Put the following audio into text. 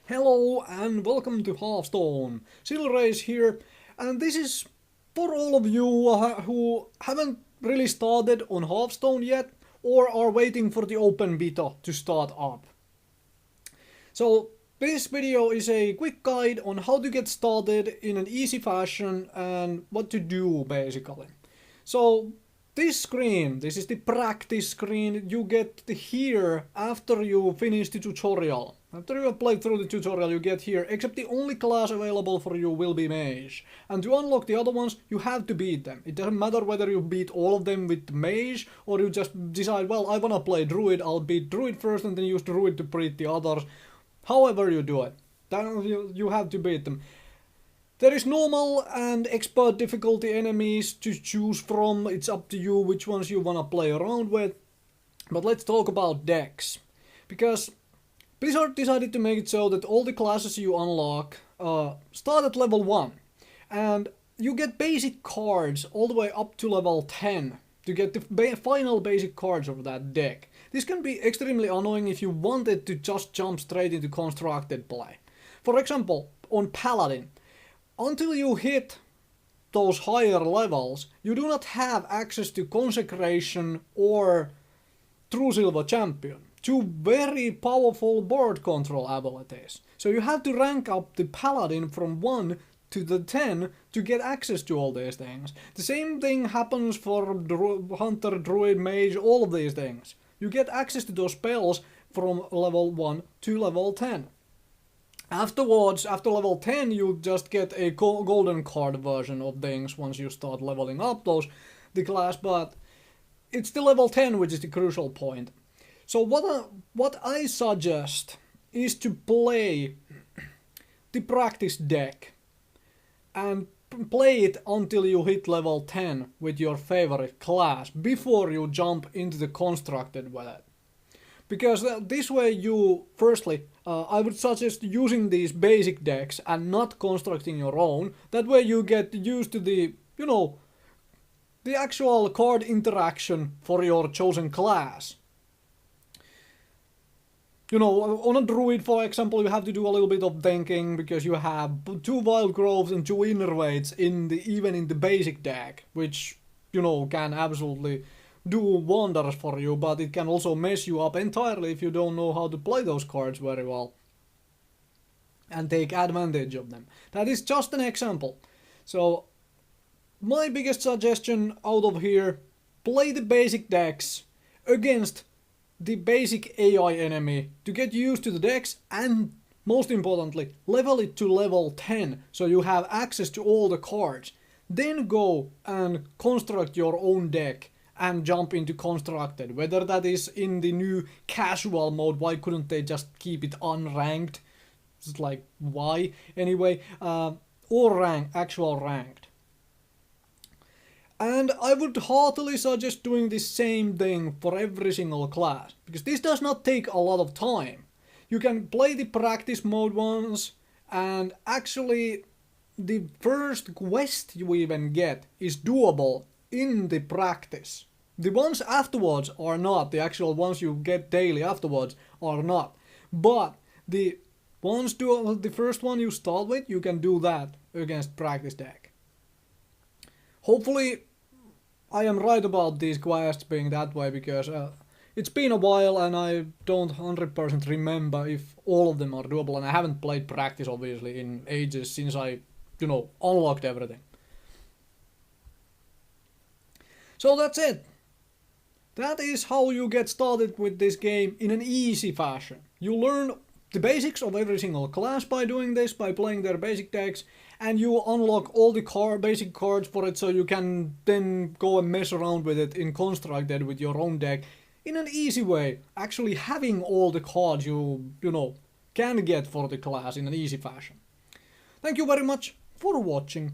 Hello and welcome to Hearthstone. Silrace here, and this is for all of you who haven't really started on Hearthstone yet or are waiting for the open beta to start up. So this video is a quick guide on how to get started in an easy fashion and what to do basically. So this screen, this is the practice screen you get here after you finish the tutorial. After you have played through the tutorial you get here, except the only class available for you will be Mage. And to unlock the other ones, you have to beat them. It doesn't matter whether you beat all of them with Mage, or you just decide, well, I wanna play Druid, I'll beat Druid first and then use Druid to beat the others. However you do it, you have to beat them. There is normal and expert difficulty enemies to choose from. It's up to you which ones you wanna play around with. But let's talk about decks. Because Blizzard decided to make it so that all the classes you unlock start at level 1. And you get basic cards all the way up to level 10 to get the final basic cards of that deck. This can be extremely annoying if you wanted to just jump straight into constructed play. For example, on Paladin, until you hit those higher levels, you do not have access to Consecration or True Silver Champion. Two very powerful board control abilities. So you have to rank up the Paladin from 1 to the 10 to get access to all these things. The same thing happens for Hunter, Druid, Mage, all of these things. You get access to those spells from level 1 to level 10. Afterwards, after level 10, you just get a golden card version of things once you start leveling up the class, but it's the level 10 which is the crucial point. So what I suggest is to play the practice deck and play it until you hit level 10 with your favorite class before you jump into the constructed with it. Because this way you, firstly, I would suggest using these basic decks and not constructing your own. That way you get used to the, the actual card interaction for your chosen class. On a Druid, for example, you have to do a little bit of thinking because you have 2 Wild Growths and 2 Innervates even in the basic deck, which, can absolutely do wonders for you, but it can also mess you up entirely if you don't know how to play those cards very well and take advantage of them. That is just an example. So my biggest suggestion out of here, play the basic decks against the basic AI enemy to get used to the decks, and most importantly, level it to level 10 so you have access to all the cards. Then go and construct your own deck and jump into constructed. Whether that is in the new casual mode, why couldn't they just keep it unranked? It's like, why? Anyway, or actual ranked. And I would heartily suggest doing the same thing for every single class, because this does not take a lot of time. You can play the practice mode once, and actually the first quest you even get is doable in the practice. The ones afterwards are not, the actual ones you get daily afterwards are not. But the first one you start with, you can do that against practice deck. Hopefully I am right about these quests being that way, because it's been a while and I don't 100% remember if all of them are doable, and I haven't played practice obviously in ages since I, unlocked everything. So that's it. That is how you get started with this game in an easy fashion. You learn the basics of every single class by doing this, by playing their basic decks, and you unlock all the basic cards for it so you can then go and mess around with it in constructed with your own deck in an easy way, actually having all the cards you can get for the class in an easy fashion. Thank you very much for watching.